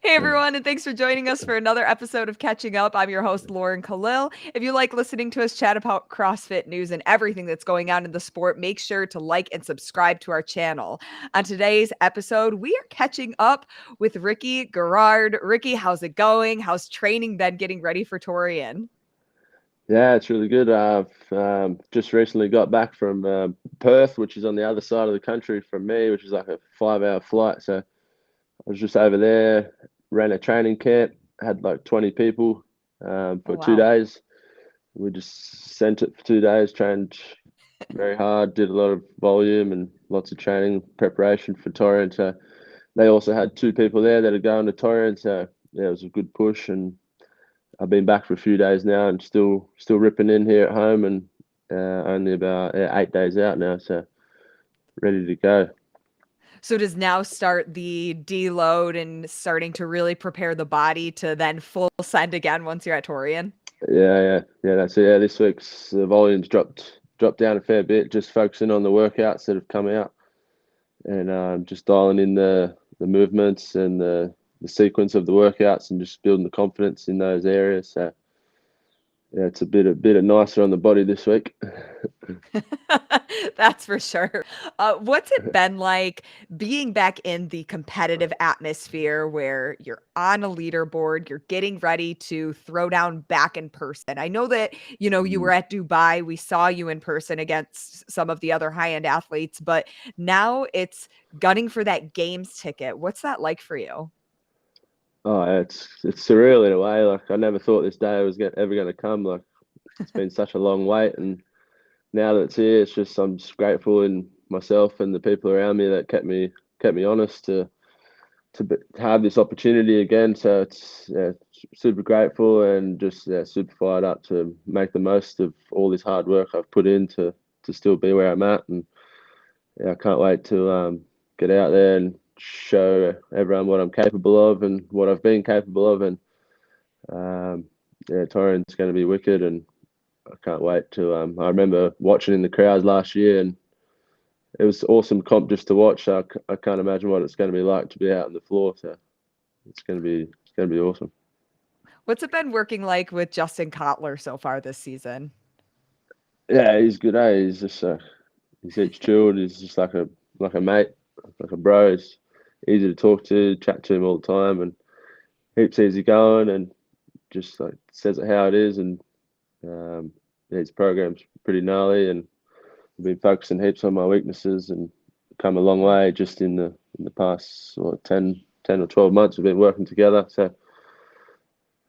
Hey everyone, and thanks for joining us for another episode of Catching Up. I'm your host, Lauren Kalil. If you like listening to us chat about CrossFit news and everything that's going on in the sport, make sure to like and subscribe to our channel. On today's episode, we are catching up with Ricky Garard. Ricky, how's it going? How's training been getting ready for Torian? Yeah, it's really good. I've just recently got back from Perth, which is on the other side of the country from me, which is like a 5 hour flight. So I was just over there, ran a training camp, had like 20 people Oh, for two wow. days. We just sent it for 2 days, trained very hard, did a lot of volume and lots of training preparation for Torian. So they also had two people there that are going to Torian. So yeah, it was a good push, and I've been back for a few days now and still ripping in here at home, and only about 8 days out now, so ready to go. So does now start the deload and starting to really prepare the body to then full send again once you're at Torian? Yeah. That's it. Yeah, this week's the volume's dropped down a fair bit, just focusing on the workouts that have come out, and just dialing in the movements and the sequence of the workouts, and just building the confidence in those areas. So yeah, it's a bit nicer on the body this week. That's for sure. What's it been like being back in the competitive atmosphere where you're on a leaderboard, you're getting ready to throw down back in person? I know that, you Mm. were at Dubai. We saw you in person against some of the other high-end athletes, but now it's gunning for that games ticket. What's that like for you? Oh, it's surreal in a way. Like I never thought this day was ever going to come. Like it's been such a long wait, and now that it's here, it's just I'm just grateful in myself and the people around me that kept me honest to have this opportunity again. So it's yeah, super grateful, and just yeah, super fired up to make the most of all this hard work I've put in to still be where I'm at. And yeah, I can't wait to get out there and show everyone what I'm capable of and what I've been capable of. And um, yeah, Torrent's going to be wicked, and I can't wait to. I remember watching in the crowds last year, and it was awesome comp just to watch. So I can't imagine what it's going to be like to be out on the floor. So it's going to be awesome. What's it been working like with Justin Cotler so far this season? Yeah, he's good. He's just he's heaps chilled. He's just like a mate, like a bro. He's easy to talk to, chat to him all the time, and heaps easy going, and just like says it how it is. And yeah, his program's pretty gnarly, and I've been focusing heaps on my weaknesses and come a long way just in the past 10 or 12 months we've been working together. So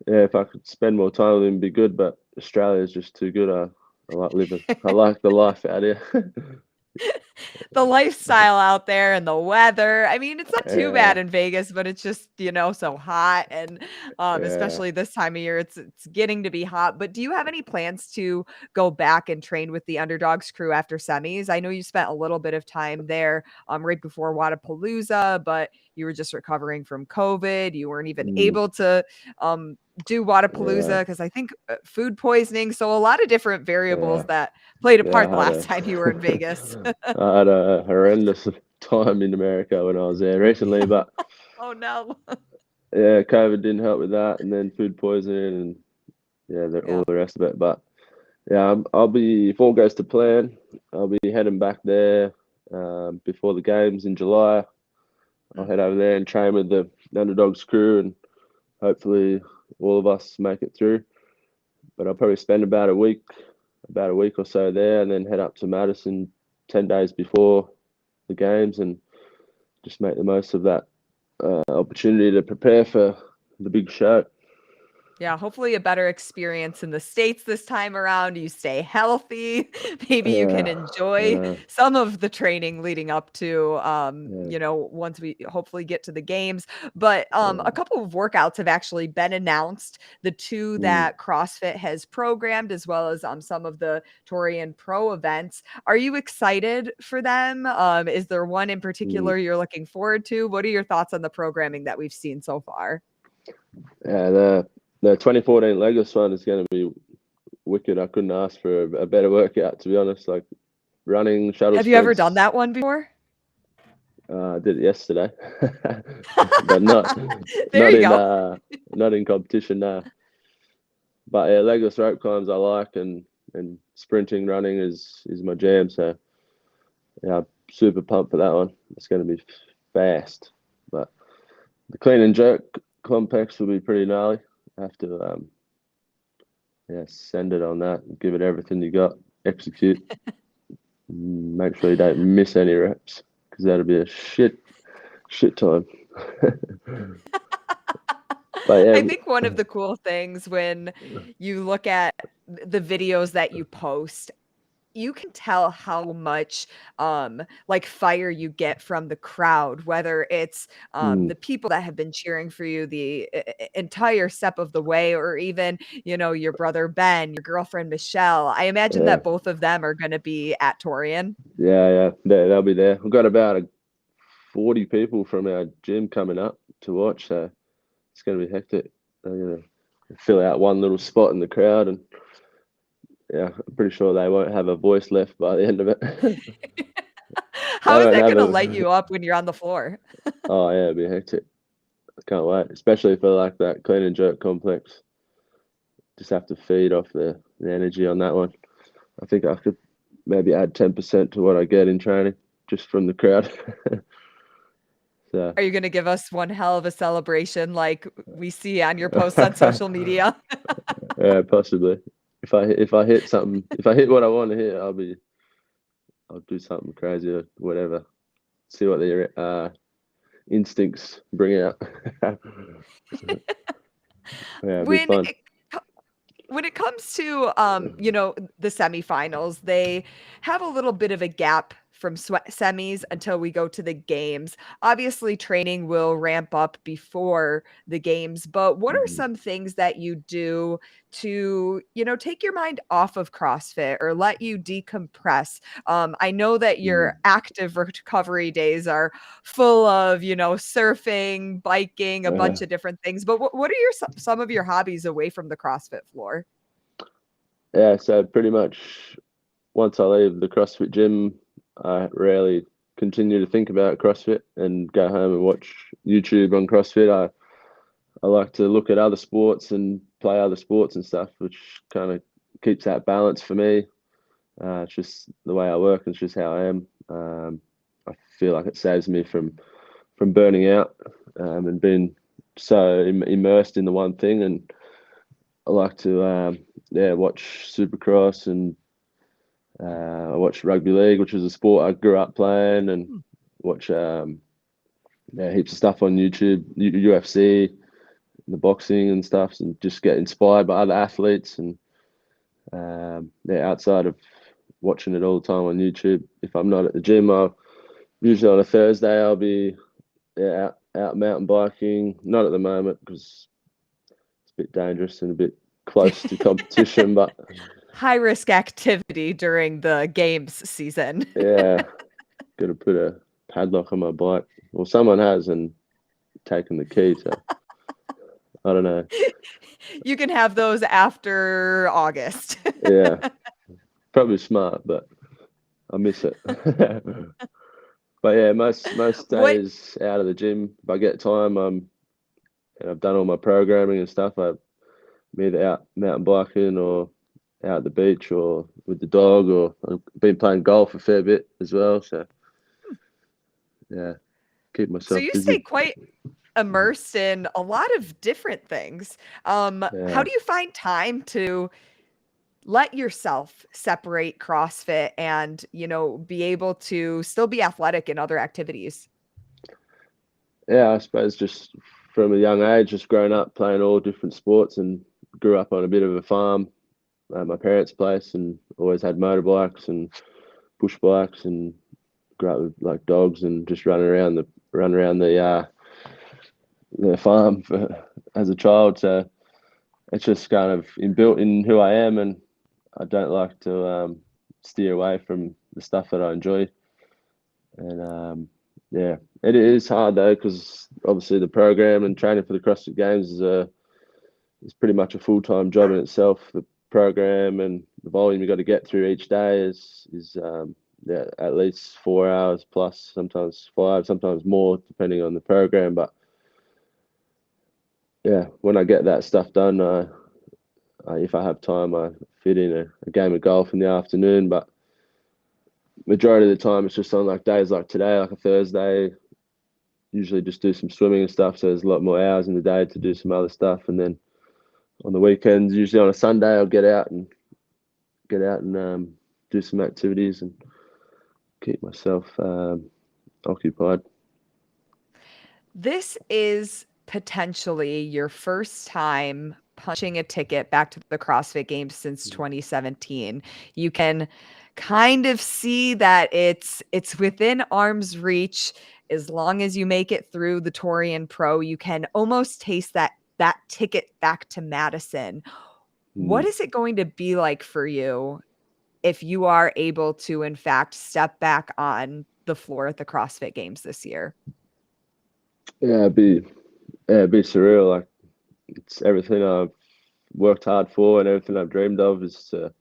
yeah, if I could spend more time with him, it'd be good. But Australia is just too good. I like living. I like the life out here. The lifestyle out there and the weather. I mean, it's not too bad Yeah, in Vegas, but it's just, so hot and yeah. especially this time of year it's getting to be hot. But do you have any plans to go back and train with the Underdogs crew after semis? I know you spent a little bit of time there right before Wadapalooza, but you were just recovering from COVID. You weren't even Mm, able to um do yeah, Wadapalooza because I think food poisoning. So a lot of different variables yeah, that played a yeah. part the last time you were in Vegas. I had a horrendous time in America when I was there recently, but Oh, no. yeah, COVID didn't help with that, and then food poisoning, and yeah, all Yeah. the rest of it. But yeah, I'll be if all goes to plan, I'll be heading back there before the games in July. I'll Mm. head over there and train with the Underdogs crew, and hopefully all of us make it through. But I'll probably spend about a week or so there, and then head up to Madison 10 days before the games, and just make the most of that opportunity to prepare for the big show. Yeah, hopefully a better experience in the States this time around. You stay healthy. Maybe you can Yeah, enjoy yeah, some of the training leading up to, yeah, once we hopefully get to the games. But a yeah. couple of workouts have actually been announced. The two Mm, that CrossFit has programmed, as well as some of the Torian Pro events. Are you excited for them? Is there one in mm. particular you're looking forward to? What are your thoughts on the programming that we've seen so far? Yeah, the 2014 Legos one is going to be wicked. I couldn't ask for a better workout, to be honest. Like running, shuttle Have you ever done sprints. that one before? I did it yesterday, but not There not you in go. not in competition now. But yeah, legless rope climbs I like, and sprinting, running is my jam. So yeah, I'm super pumped for that one. It's going to be fast, but the clean and jerk complex will be pretty gnarly. I have to send it on that and give it everything you got. Execute. Make sure you don't miss any reps, because that'll be a shit time. But I yeah, think one of the cool things when you look at the videos that you post, you can tell how much like fire you get from the crowd, whether it's mm, the people that have been cheering for you the entire step of the way, or even, your brother Ben, your girlfriend Michelle. I imagine yeah, that both of them are going to be at Torian. yeah. They'll be there. We've got about 40 people from our gym coming up to watch, so it's going to be hectic. They're going to fill out one little spot in the crowd, and yeah, I'm pretty sure they won't have a voice left by the end of it. They How is won't that have going to light a. you up when you're on the floor? Oh yeah, it'll be hectic. I can't wait, especially for like that clean and jerk complex. Just have to feed off the energy on that one. I think I could maybe add 10% to what I get in training just from the crowd. So Are you going to give us one hell of a celebration like we see on your posts on social media? yeah, possibly. If I hit something, if I hit what I want to hit, I'll do something crazy or whatever. See what the instincts bring out. Yeah, it'll be When fun. it when it comes to the semifinals, they have a little bit of a gap from semis until we go to the games. Obviously, training will ramp up before the games, but what are Mm, some things that you do to, take your mind off of CrossFit or let you decompress? I know that mm, your active recovery days are full of, surfing, biking, a yeah. bunch of different things, but what are some of your hobbies away from the CrossFit floor? Yeah, so pretty much once I leave the CrossFit gym, I rarely continue to think about CrossFit and go home and watch YouTube on CrossFit. I like to look at other sports and play other sports and stuff, which kind of keeps that balance for me. It's just the way I work, and it's just how I am. I feel like it saves me from burning out, and being so immersed in the one thing. And I like to watch Supercross, and I watch rugby league, which is a sport I grew up playing, and Hmm. watch heaps of stuff on YouTube, UFC, the boxing and stuff, and just get inspired by other athletes. And outside of watching it all the time on YouTube, if I'm not at the gym, I'll usually on a Thursday I'll be out mountain biking. Not at the moment because it's a bit dangerous and a bit close to competition, but High risk activity during the games season. yeah, got to put a padlock on my bike. Well, someone has and taken the key, so I don't know. You can have those after August. Yeah, probably smart, but I miss it. But yeah, most What days out of the gym, if I get time, and I've done all my programming and stuff. I'm either out mountain biking or out at the beach or with the dog, or I've been playing golf a fair bit as well. So yeah, keep so myself you stay busy. quite immersed in a lot of different things. How Yeah, do you find time to let yourself separate CrossFit and, be able to still be athletic in other activities? yeah. I suppose just from a young age, just growing up playing all different sports, and grew up on a bit of a farm at my parents' place, and always had motorbikes and push bikes, and grew up with like dogs and just run around the farm as a child. So it's just kind of inbuilt in who I am, and I don't like to steer away from the stuff that I enjoy. And yeah, it is hard though, because obviously the program and training for the CrossFit Games is pretty much a full-time job in itself. The program and the volume you got to get through each day is yeah, at least 4 hours plus, sometimes 5, sometimes more, depending on the program. But yeah, when I get that stuff done, if I have time, I fit in a game of golf in the afternoon. But majority of the time, it's just on like days like today, like a Thursday. Usually just do some swimming and stuff. So there's a lot more hours in the day to do some other stuff. And then on the weekends, usually on a Sunday, I'll get out and do some activities and keep myself occupied. This is potentially your first time punching a ticket back to the CrossFit Games since 2017. You can kind of see that it's within arm's reach. As long as you make it through the Torian Pro, you can almost taste that ticket back to Madison. What is it going to be like for you if you are able to, in fact, step back on the floor at the CrossFit Games this year? Yeah, it'd be surreal. Like, it's everything I've worked hard for and everything I've dreamed of is to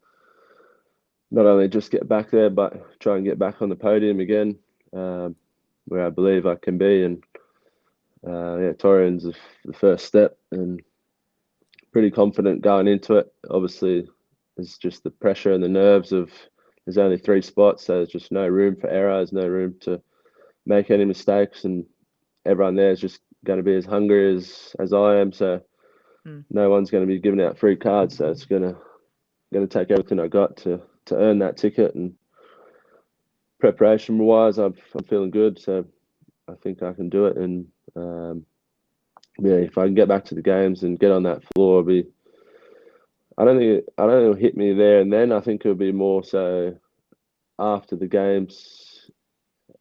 not only just get back there, but try and get back on the podium again, where I believe I can be. And yeah, Torian's the first step, and pretty confident going into it. Obviously, it's just the pressure and the nerves of there's only 3 spots, so there's just no room for error. There's no room to make any mistakes, and everyone there is just going to be as hungry as I am. So no one's going to be giving out free cards. So it's going to take everything I got to earn that ticket. And preparation wise, I'm feeling good. So I think I can do it. And yeah, if I can get back to the games and get on that floor, I don't think it'll hit me there and then. I think it'll be more so after the games,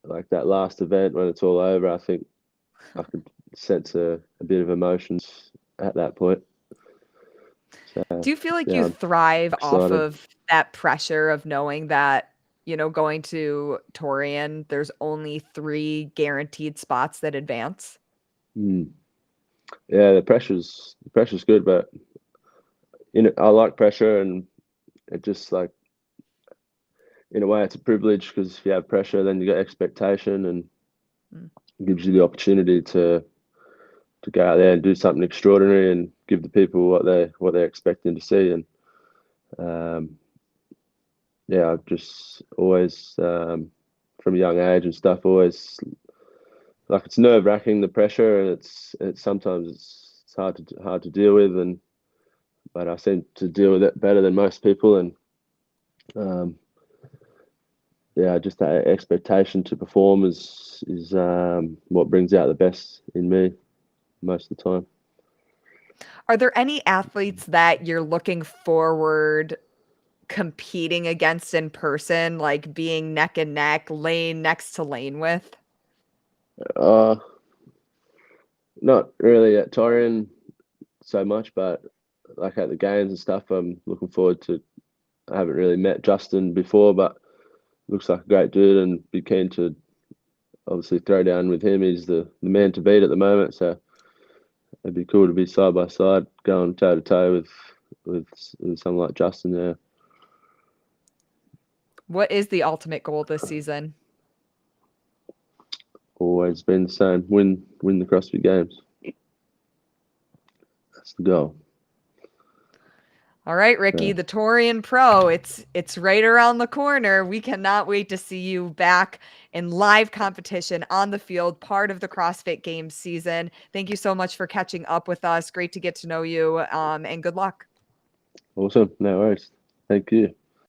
like that last event when it's all over. I think I could sense a bit of emotions at that point. So, do you feel like yeah, you thrive off excited. of that pressure of knowing that, going to Torian, there's only 3 guaranteed spots that advance? Yeah, the pressure's good, but I like pressure, and it just like in a way it's a privilege because if you have pressure, then you get expectation, and it gives you the opportunity to go out there and do something extraordinary and give the people what they're expecting to see. And yeah, I've just always from a young age and stuff, always like it's nerve-wracking, the pressure, and it's sometimes it's hard to deal with, but I seem to deal with it better than most people. And yeah, just that expectation to perform is what brings out the best in me most of the time. Are there any athletes that you're looking forward competing against in person, like being neck and neck, lane next to lane with? Not really at Torian so much, but like at the games and stuff, I'm looking forward to. I haven't really met Justin before, but looks like a great dude, and be keen to obviously throw down with him. He's the man to beat at the moment, so it'd be cool to be side by side, going toe to toe with someone like Justin there. What is the ultimate goal this season? Always been the same: win the CrossFit Games. That's the goal. All right, Ricky, the Torian Pro, it's right around the corner. We cannot wait to see you back in live competition on the field, part of the CrossFit Games season. Thank you so much for catching up with us. Great to get to know you, and good luck. Awesome. No worries. Thank you.